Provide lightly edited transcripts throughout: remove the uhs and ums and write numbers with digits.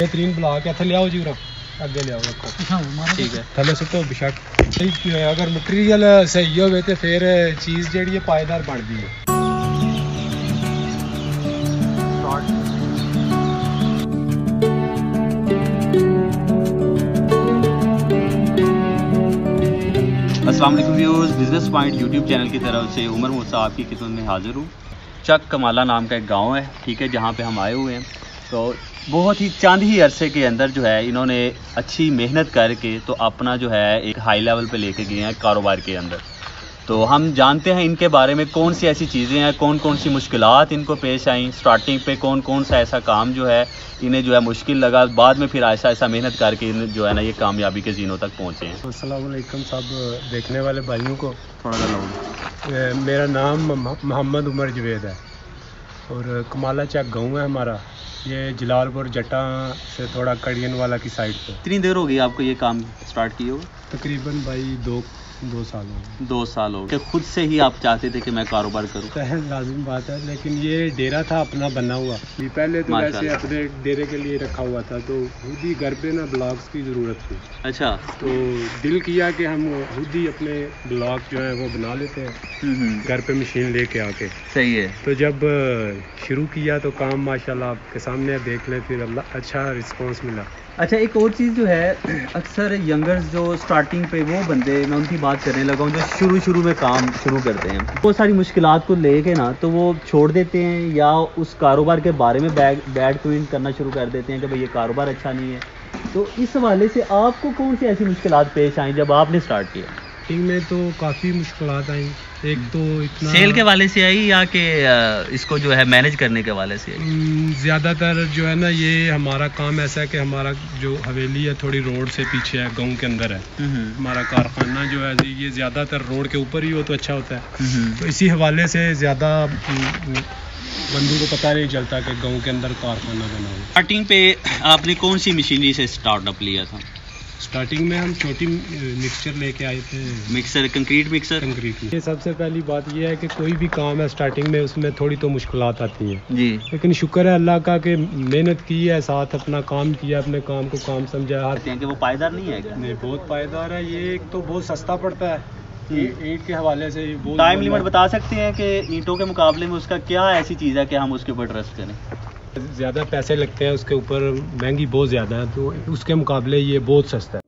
बेहतरीन ब्लॉक है। थले आओ जी अगे ले आओ रखो। ठीक है थले सुटो बेशक अगर मटीरियल सही हो तो फिर चीज़ जी पायदार बनती है। अस्सलाम वालेकुम viewers, business point YouTube channel की तरफ से उमर मूसा आपकी खिदमत में हाजिर हूँ। चक कमाला नाम का एक गांव है, ठीक है, जहाँ पे हम आए हुए हैं। तो बहुत ही चंद ही अरसे के अंदर जो है इन्होंने अच्छी मेहनत करके तो अपना जो है एक हाई लेवल पे लेके गए हैं कारोबार के अंदर। तो हम जानते हैं इनके बारे में कौन सी ऐसी चीज़ें हैं, कौन कौन सी मुश्किलात इनको पेश आई, स्टार्टिंग पे कौन कौन सा ऐसा काम जो है इन्हें जो है मुश्किल लगा, बाद में फिर ऐसा ऐसा मेहनत करके इन्हें जो है ना ये कामयाबी के जीनों तक पहुँचे हैं। अस्सलाम वालेकुम सब देखने वाले भाइयों को। थोड़ा सा लोग, मेरा नाम मोहम्मद उमर जवेद है और कमाला चक गाँव है हमारा। ये जलालपुर जट्टा से थोड़ा कड़ियन वाला की साइड पे। कितनी देर हो गई आपको ये काम स्टार्ट किए हुए? तकरीबन भाई दो साल हो गए। 2 साल हो गए। खुद से ही आप चाहते थे कि मैं कारोबार करूं? लाजिम बात है, लेकिन ये डेरा था अपना बना हुआ। पहले तो वैसे अपने डेरे के लिए रखा हुआ था, तो खुद ही घर पे ना ब्लॉक्स की ज़रूरत थी। अच्छा। तो दिल किया कि हम खुद ही अपने ब्लॉक जो है वो बना लेते हैं घर पे मशीन लेके आके। सही है। तो जब शुरू किया तो काम माशाल्लाह आपके सामने देख लें, फिर अल्लाह अच्छा रिस्पॉन्स मिला। अच्छा, एक और चीज़ जो है, अक्सर यंगर्स जो स्टार्टिंग पे वो बंदे, मैं उनकी बात करने लगा हूँ जो शुरू में काम शुरू करते हैं, बहुत सारी मुश्किलात को लेके ना तो वो छोड़ देते हैं या उस कारोबार के बारे में बैड कमेंट करना शुरू कर देते हैं कि भाई ये कारोबार अच्छा नहीं है। तो इस हवाले से आपको कौन सी ऐसी मुश्किलात पेश आई जब आपने स्टार्ट किया? में तो काफ़ी मुश्किलात आई। एक तो इतना सेल के वाले से आई या कि इसको जो है मैनेज करने के वाले से आई? ज़्यादातर जो है ना ये हमारा काम ऐसा है कि हमारा जो हवेली है थोड़ी रोड से पीछे है, गांव के अंदर है। हमारा कारखाना जो है ये ज़्यादातर रोड के ऊपर ही हो तो अच्छा होता है। तो इसी हवाले से ज़्यादा बंदों को पता नहीं चलता कि गांव के अंदर कारखाना बना हो। स्टार्टिंग पे आपने कौन सी मशीनरी से स्टार्टअप लिया था? स्टार्टिंग में हम छोटी मिक्सचर लेके आए थे। Mixer, concrete mixer? ये सबसे पहली बात ये है कि कोई भी काम है स्टार्टिंग में उसमें थोड़ी तो मुश्किलात आती हैं जी, लेकिन शुक्र है अल्लाह का कि मेहनत की है, साथ अपना काम किया, अपने काम को काम समझा। कि वो पायदार नहीं है क्या? नहीं, बहुत पायदार है। ये एक तो बहुत सस्ता पड़ता है ईंट के हवाले से। टाइम लिमिट बता सकते हैं कि ईंटों के मुकाबले में उसका क्या ऐसी चीज़ है कि हम उसके ऊपर ट्रस्ट करें? ज़्यादा पैसे लगते हैं उसके ऊपर, महंगी बहुत ज़्यादा है, तो उसके मुकाबले ये बहुत सस्ता है।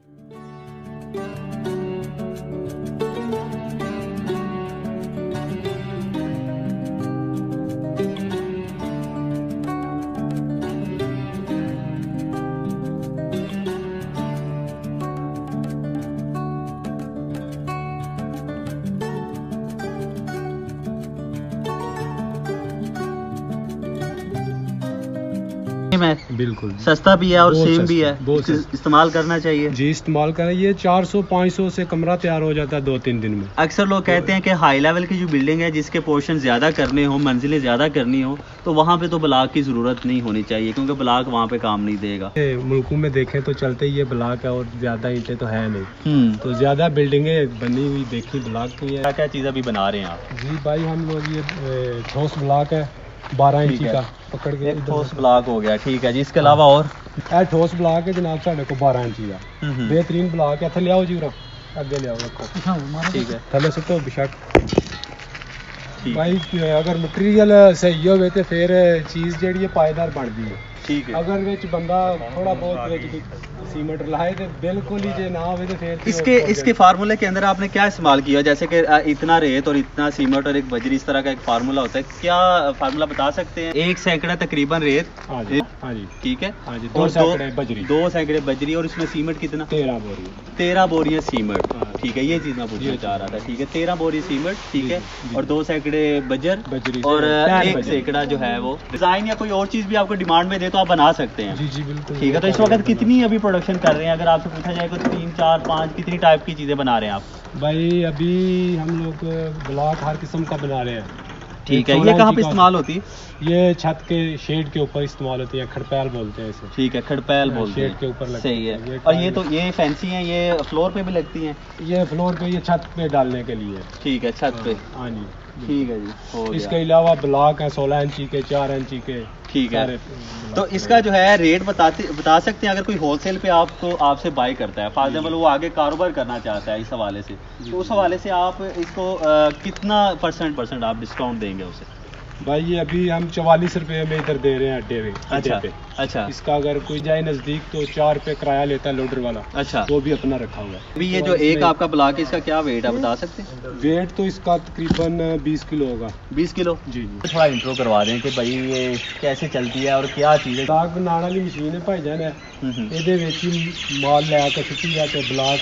बिल्कुल सस्ता भी है और सेम भी है, बहुत इस्तेमाल करना चाहिए जी। इस्तेमाल करें, ये 400-500 से कमरा तैयार हो जाता है 2-3 दिन में। अक्सर लोग कहते हैं कि हाई लेवल की जो बिल्डिंग है जिसके पोर्शन ज़्यादा करने हो, मंजिलें ज़्यादा करनी हो, तो वहाँ पे तो ब्लॉक की ज़रूरत नहीं होनी चाहिए क्योंकि ब्लॉक वहाँ पे काम नहीं देगा। मुल्कों में देखें तो चलते ही ये ब्लॉक है और ज़्यादा ईंटें तो है नहीं, तो ज़्यादा बिल्डिंगें बनी हुई देखी ब्लॉक की है। क्या क्या चीज़ अभी बना रहे हैं आप? जी भाई, हम लोग ये ठोस ब्लॉक है 12 इंची का पकड़ के। एक ठोस ब्लॉक हो गया, ठीक है जी। इसके अलावा और ठोस ब्लॉक है जनाब साढ़े को 12 इंची का बेहतरीन ब्लॉक है। थले आओ जी अगे ले आओ रखो। ठीक है थले सुटो बेशक भाई अगर मटीरियल सही हो तो फिर चीज़ जी पायदार बनती है। ठीक है। अगर विच बंदा थोड़ा बहुत सीमेंट लाए तो बिल्कुल ही जे ना हो तो फिर इसके फार्मूले के अंदर आपने क्या इस्तेमाल किया? जैसे कि इतना रेत और इतना सीमेंट और एक बजरी, इस तरह का एक फार्मूला होता है, क्या फार्मूला बता सकते हैं? 1 सैकड़ा तकरीबन रेत। हाँ जी, ठीक है। 2 सैकड़े बजरी। 2 सैकड़े बजरी और इसमें सीमेंट कितना? 13 बोरियां सीमेंट। ठीक है, ये चीज़ मैं पूछना चाह रहा था। ठीक है, 13 बोरी सीमेंट, ठीक है, और 2 सैकड़े बजरी और 1 सैकड़ा जो है वो डिज़ाइन या कोई और चीज़ भी आपको डिमांड में दे तो आप बना सकते हैं। जी जी बिल्कुल। ठीक है, तो इस वक्त कितनी अभी प्रोडक्शन कर रहे हैं? अगर आपसे पूछा जाए तो 3, 4, 5 कितनी टाइप की चीज़ें बना रहे हैं आप? भाई अभी हम लोग ब्लॉक हर किस्म का बना रहे हैं। ठीक है, ये कहाँ पे इस्तेमाल होती है? ये छत के शेड के ऊपर इस्तेमाल होती है, खड़पैल बोलते हैं इसे। ठीक है, खड़पैल बोलते हैं, शेड के ऊपर लगती सही है। और ये तो ये फैंसी हैं, ये फ्लोर पे भी लगती हैं? ये फ्लोर पे, ये छत पे डालने के लिए। ठीक है, छत पे। हाँ जी। ठीक है जी, हो गया। इसके अलावा ब्लॉक है 16 इंची के, 4 इंची के। ठीक है, तो इसका जो है रेट बता सकते हैं अगर कोई होलसेल पे आपसे बाय करता है, फॉर एग्जाम्पल वो आगे कारोबार करना चाहता है इस हवाले से, तो उस हवाले से आप इसको कितना परसेंट आप डिस्काउंट देंगे उसे? भाई ये अभी हम 44 रुपए में इधर दे रहे हैं अड्डे पे। अच्छा, इसका अगर कोई जाए नजदीक तो 4 रुपए किराया लेता है लोडर वाला। अच्छा, वो भी अपना रखा हुआ है। अभी ये जो एक आपका ब्लॉक है इसका क्या वेट है बता सकते हैं? वेट तो इसका तकरीबन 20 किलो होगा। 20 किलो? जी। थोड़ा इंट्रो करवा दें कि भाई ये कैसे चलती है और क्या चीज़ है। ब्लॉक बनाने वाली मशीन है भाईजान है, ਇਹਦੇ ਵਿੱਚ ਹੀ ਮਾਲ ਲੈ ਕੇ ਸੁੱਟੀ ਜਾ ਕੇ ब्लॉक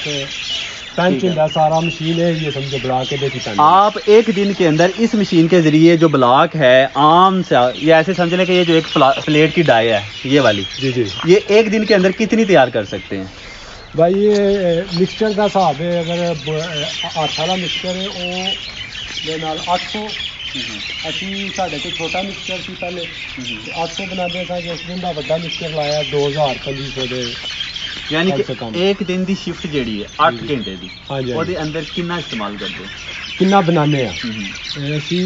पंच ਹੁੰਦਾ सारा मशीन है, ये समझो ब्लॉक के बेच ही। आप एक दिन के अंदर इस मशीन के जरिए जो ब्लॉक है आम सा, ये ऐसे समझ लें कि ये जो एक प्लेट की डाई है ये वाली, जी, ये एक दिन के अंदर कितनी तैयार कर सकते हैं? भाई ये मिक्सचर का हिसाब है, अगर 8 वाला मिक्सचर है वो 800 ਅਸੀਂ ਸਾਡੇ ਕੋਲ ਛੋਟਾ ਮਿਕਸਚਰ ਸੀ ਪਹਿਲੇ 800 बनाते था, जिस दिन ਦਾ ਵੱਡਾ ਮਿਕਸਚਰ ਲਾਇਆ 2500 ਦੇ। यानी कि एक दिन ਦੀ शिफ्ट ਜਿਹੜੀ है 8 ਘੰਟੇ ਦੀ, ਉਹਦੇ ਅੰਦਰ ਕਿੰਨਾ इस्तेमाल ਕਰਦੇ हो? कितना बनाने हैं ਅਸੀਂ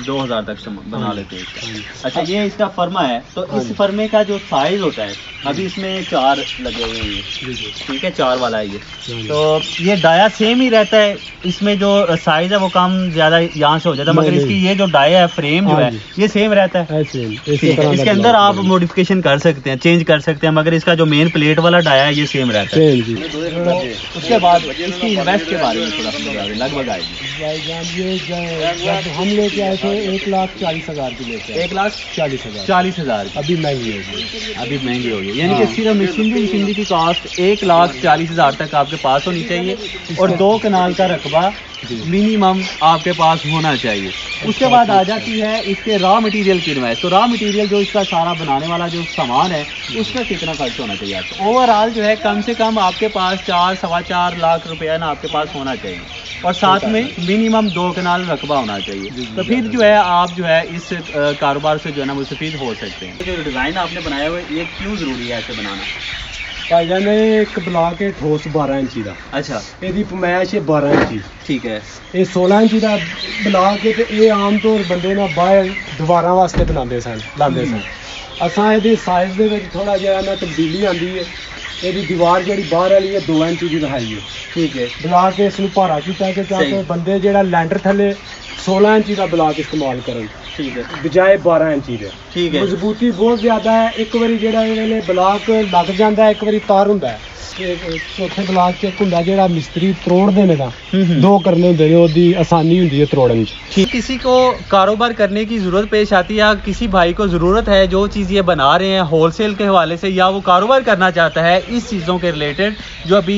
2000 तक बना लेते हैं। अच्छा, ये इसका फर्मा है, तो इस फर्मे का जो साइज होता है अभी इसमें 4 लगे हुए हैं, ठीक है, 4 वाला है ये, तो ये डाया सेम ही रहता है, इसमें जो साइज है वो कम ज्यादा यहाँ से हो जाता है, मगर इसकी ये जो डाया है फ्रेम जो है ये सेम रहता है। इसके अंदर आप मॉडिफिकेशन कर सकते हैं, चेंज कर सकते हैं, मगर इसका जो मेन प्लेट वाला डाया है ये सेम रहता है। उसके बाद इसकी इन्वेस्ट के बारे में थोड़ा सा लगभग आएगी। जब हम लेके आए थे 1,40,000 की लेते हैं, 1,40,000 अभी महंगी होगी, अभी महंगी होगी। यानी कि सिर्फ मशीनरी की कॉस्ट 1,40,000 तक आपके पास होनी चाहिए और 2 कनाल का रकबा मिनिमम आपके पास होना चाहिए। उसके बाद आ जाती है इसके रॉ मटेरियल की इन्वेस्ट। तो रॉ मटेरियल जो इसका सारा बनाने वाला जो सामान है उसका कितना खर्च होना चाहिए आपको? ओवरऑल जो है कम से कम आपके पास 4-4.25 लाख रुपया ना आपके पास होना चाहिए और साथ में मिनिमम 2 कनाल रकबा होना चाहिए। तो फिर जो है आप जो है इस कारोबार से जो है ना मुस्तफीद हो सकते हैं। जो डिज़ाइन आपने बनाया हुआ है ये क्यों ज़रूरी है ऐसे बनाना? भाईजान एक ब्लॉक है ठोस 12 इंची का। अच्छा, ਇਹਦੀ ਪਮੈਸ਼ ਹੈ 12 ਇੰਚੀ। ठीक है, ਇਹ 16 ਇੰਚੀ ਦਾ ਬਲਾਕ ਹੈ ਤੇ ਇਹ ਆਮ ਤੌਰ ਬੰਦੇ ਨਾ ਬਾਹਰ ਦੀਵਾਰਾਂ ਵਾਸਤੇ ਬਣਾਉਂਦੇ ਸਨ, ਲਾਉਂਦੇ ਸਨ। ਅਸਾਂ ਇਹਦੇ ਸਾਈਜ਼ ਦੇ ਵਿੱਚ ਥੋੜਾ ਜਿਹਾ ਨਾ ਤਬਦੀਲੀ ਆਂਦੀ ਹੈ। ਇਹਦੀ ਦੀਵਾਰ ਜਿਹੜੀ ਬਾਹਰ ਵਾਲੀ ਹੈ 2 ਇੰਚੀ ਦੀ ਰਹਾਈ ਹੈ। ठीक है, ਬਲਾਕ ਇਸ ਨੂੰ ਭਾਰਾ ਕੀਤਾ ਕਿ ਤਾਂ ਕਿ ਬੰਦੇ ਜਿਹੜਾ ਲੈਂਟਰ ਥੱਲੇ 16 ਇੰਚੀ ਦਾ ਬਲਾਕ ਇਸਤੇਮਾਲ ਕਰਨ, ठीक है, ਬਜਾਏ 12 ਇੰਚੀ ਦੇ। ठीक है, ਮਜ਼ਬੂਤੀ ਬਹੁਤ ਜ਼ਿਆਦਾ ਹੈ। ਇੱਕ ਵਾਰੀ ਜਿਹੜਾ ਇਹ ਵੇਲੇ ਬਲਾਕ ਲੱਗ ਜਾਂਦਾ ਹੈ, ਇੱਕ ਵਾਰੀ ਤਾਰ ਹੁੰਦਾ ਹੈ। चौथे ब्लॉक च एक हुंदा जेड़ा मिस्त्री तोड़ देने का 2 करने होंदे ने, ओदी आसानी हुंदी है तोड़न च। किसी को कारोबार करने की ज़रूरत पेश आती है या किसी भाई को ज़रूरत है जो चीज़ ये बना रहे हैं होलसेल के हवाले से या वो कारोबार करना चाहता है इस चीज़ों के रिलेटेड जो अभी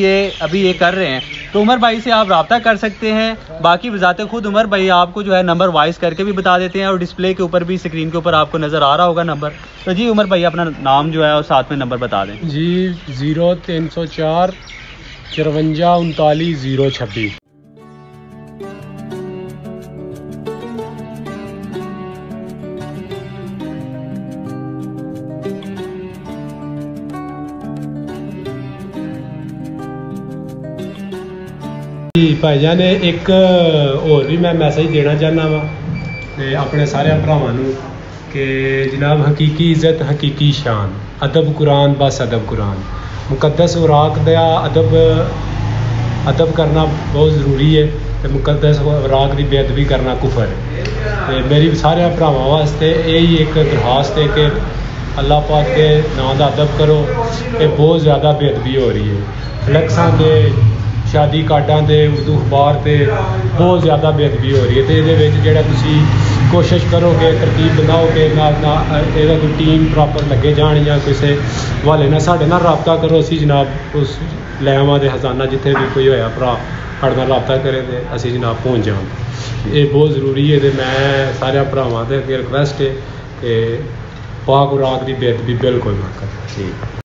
ये कर रहे हैं, तो उमर भाई से आप रब्ता कर सकते हैं। बाकी बजाते खुद उमर भाई आपको जो है नंबर वाइज करके भी बता देते हैं और डिस्प्ले के ऊपर भी स्क्रीन के ऊपर आपको नज़र आ रहा होगा नंबर। तो जी उमर भाई अपना नाम जो है और साथ में नंबर बता दें। जी 0304 54 39 026। भाईजान एक और भी मैं मैसेज देना चाहना वा अपने सारे भरावां नूं कि जनाब हकीकी इज़्ज़त हकीकी शान, अदब कुरान बस अदब कुरान, मुकद्दस औराक दा अदब करना बहुत ज़रूरी है तो मुकद्दस औराक की बेअदबी करना कुफर है। मेरी सारे भरावां वास्ते यही एक दरखास्त है कि अल्लाह पाक के नाम का अदब करो। ये बहुत ज़्यादा बेअदबी हो रही है, फ्लैक्सां दे शादी कार्डां दे उर्दू अखबार से बहुत ज़्यादा बेअदबी हो रही है। तो ये जोड़ा तुसी कोशिश करोगे तरतीब बनाओगे ना ये कोई टीम प्रॉपर लगे जान या किसी हवाले ना साढ़े नाल रबता करो। असी जनाब उस लैवां दे खजाना जिथे भी कोई होया भरा साढ़े नाल रबता करे तो असी जनाब पहुँच जाओ। ये बहुत ज़रूरी है। तो मैं सारे भरावां दे अगे रिक्वेस्ट है कि पाक औराक की बेअदबी बिल्कुल ना करें। ठीक।